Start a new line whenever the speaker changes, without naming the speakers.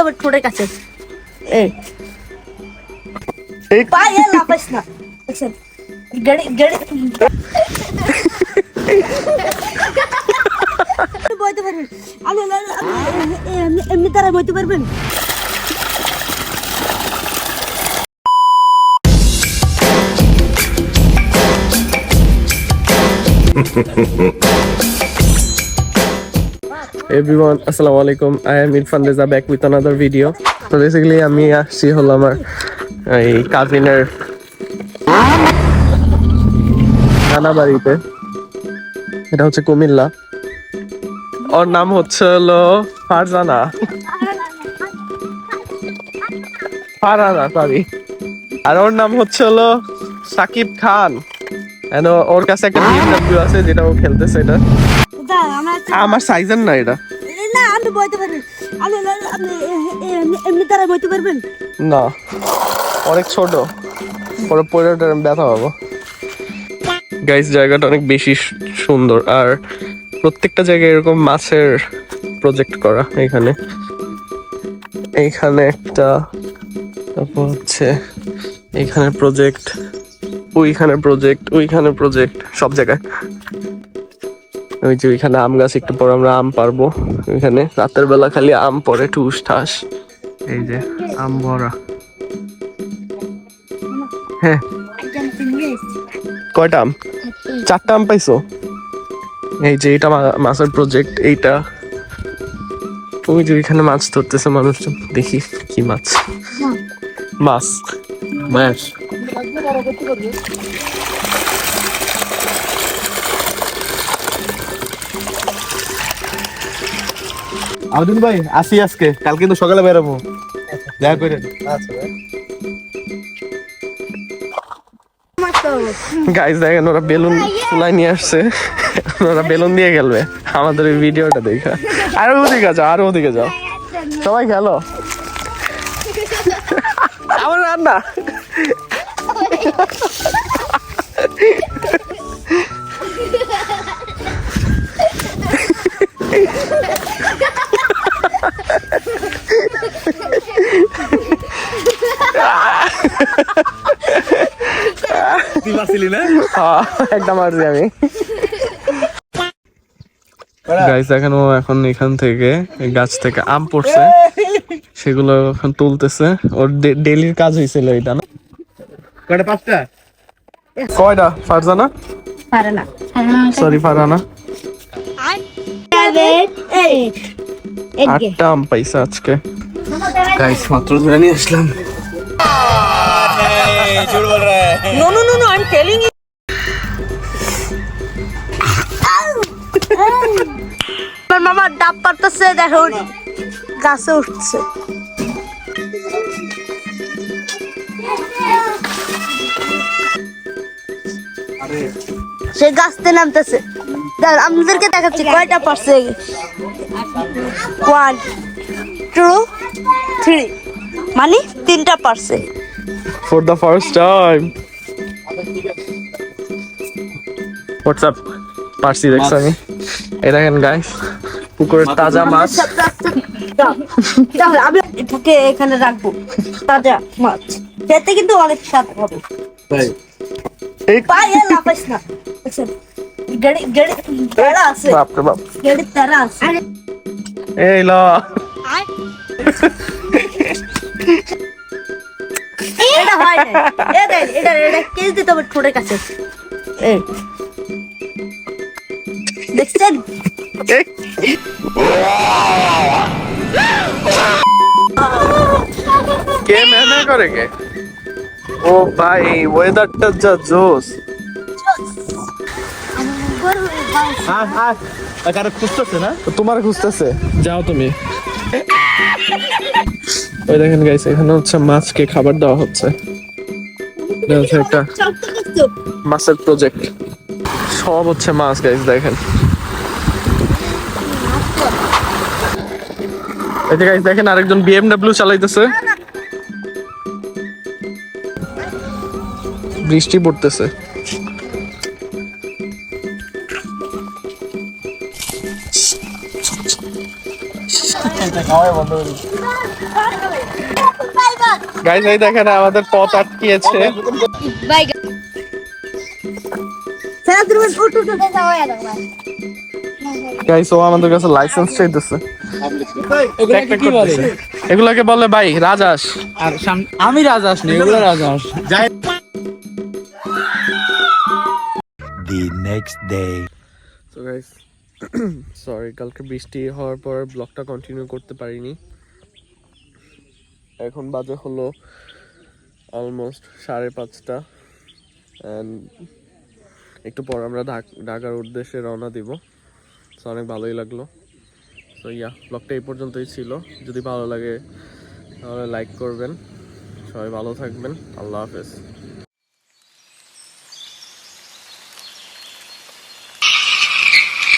আমার ঠোঁটের কাছে এই এই পায়ে লাফাস না দেখছেন গড়ি গড়ি বইতে পারবেন আমি এমনি তারা বইতে পারবেন
Everyone, assalamu alaikum. I am Irfan Reza back with another video. So basically আমি আসছি হলো আমার এই কাজিনের নানা বাড়িতে। এটা হচ্ছে কুমিল্লা। ওর নাম হচ্ছে হলো ফারজানা সরি। আর ওর নাম হচ্ছে হলো সাকিব খান। And ওর কাছে একটা BMW আছে যেটা ও খেলতেছে এটা। আমার সাইজের না এটা।
না আমি বইতে পারবেন আমি এমনি তারা বইতে পারবেন
না অনেক ছোট পরে পরেটা ব্যথা পাবো গাইস জায়গাটা অনেক বেশি সুন্দর আর প্রত্যেকটা জায়গায় এরকম মাছের প্রজেক্ট করা এখানে একটা তারপর হচ্ছে এখানে প্রজেক্ট ওইখানে প্রজেক্ট সব জায়গায় ওই যে ওইখানে আম গাছ একটু পর আমরা আম পারবো ওইখানে রাতের বেলা খালি আম পড়ে ঠুস ঠাস এই যে আম ভরা হ্যাঁ কয়টা আম 4টা আম পাইছো এই যে এটা মাছের প্রজেক্ট এইটা ওই যে ওইখানে মাছ ধরতেছে মানুষজন দেখি কি মাছ মাছ মাছ
আব্দুল ভাই আসি আজকে কাল কিন্তু সকালে বেরোবো দেখা করে
গাইস দেখেন ওরা বেলুন ফুলাই নিয়ে আসছে ওরা বেলুন দিয়ে খেলবে আমাদের এই ভিডিওটা দেখা আরো ওদিকে যাও সবাই খেলো আমার রান্না একটা মারছি আমি গাইস এখন এখান থেকে গাছ থেকে আম পড়ছে সেগুলো এখন তুলতেছে ওর ডেইলির কাজ হয়েছিল এটা না কয়টা ফারজানা সরি ফারহানা 8টা আম পাইছে আজকে
গাইস মাত্র ধরে নিয়ে আসলাম
No, I'm telling you. আমার মামা ডাব পারতেছে দেখো গাছে উঠছে সে গাছতে নামতেছে আমাদেরকে দেখাচ্ছি কয়টা পারছে 1 2 3 মানে 3টা পারছে
for the first time what's up পারছি দেখছো আমি এই দেখেন গাইস পুকুরের তাজা মাছ
আমি এটাকে এখানে রাখবো তাজা মাছ খেতে কিন্তু অনেক স্বাদ হবে
এই
পায়ে লাফাস না দেখছেন গড়ি তারা আছে
বাপ রে বাপ
গড়ি তারা আছে
এই ল
এটা হয় না এটা কেজ দিতে হবে ঠোঁটের কাছে এই দেখছেন
কে মেহনত করে কে ও ভাই ওয়েদারটা যা জোস
খুঁজতেছে না
তোমার খুঁজতেছে যাও তুমি ওই দেখেন গাইস এখানে হচ্ছে মাছকে খাবার দেওয়া হচ্ছে এটা হচ্ছে একটা মাছের প্রজেক্ট সব হচ্ছে মাছ গাইস দেখেন এই যে গাইস দেখেন আরেকজন BMW চালাইতেছে বৃষ্টি পড়তেছে গাইস এই দেখেন আমাদের পথ আটকিয়েছে। গাইস ও আমাদের কাছে লাইসেন্স চাইতেছে। এগুলাকে বলে ভাই রাজহাঁস।
আর আমি রাজহাঁস নেই, এগুলো রাজহাঁস।
The next day.
তো গাইস সরি কালকে বৃষ্টি হওয়ার পর ব্লগটা কন্টিনিউ করতে পারিনি। এখন বাজে হলো অলমোস্ট 5:30 অ্যান্ড একটু পর আমরা ঢাকার উদ্দেশ্যে রওনা দিব। তো অনেক ভালোই লাগলো। তো ব্লগটা এই পর্যন্তই ছিল। যদি ভালো লাগে তাহলে লাইক করবেন। সবাই ভালো থাকবেন। আল্লাহ হাফেজ।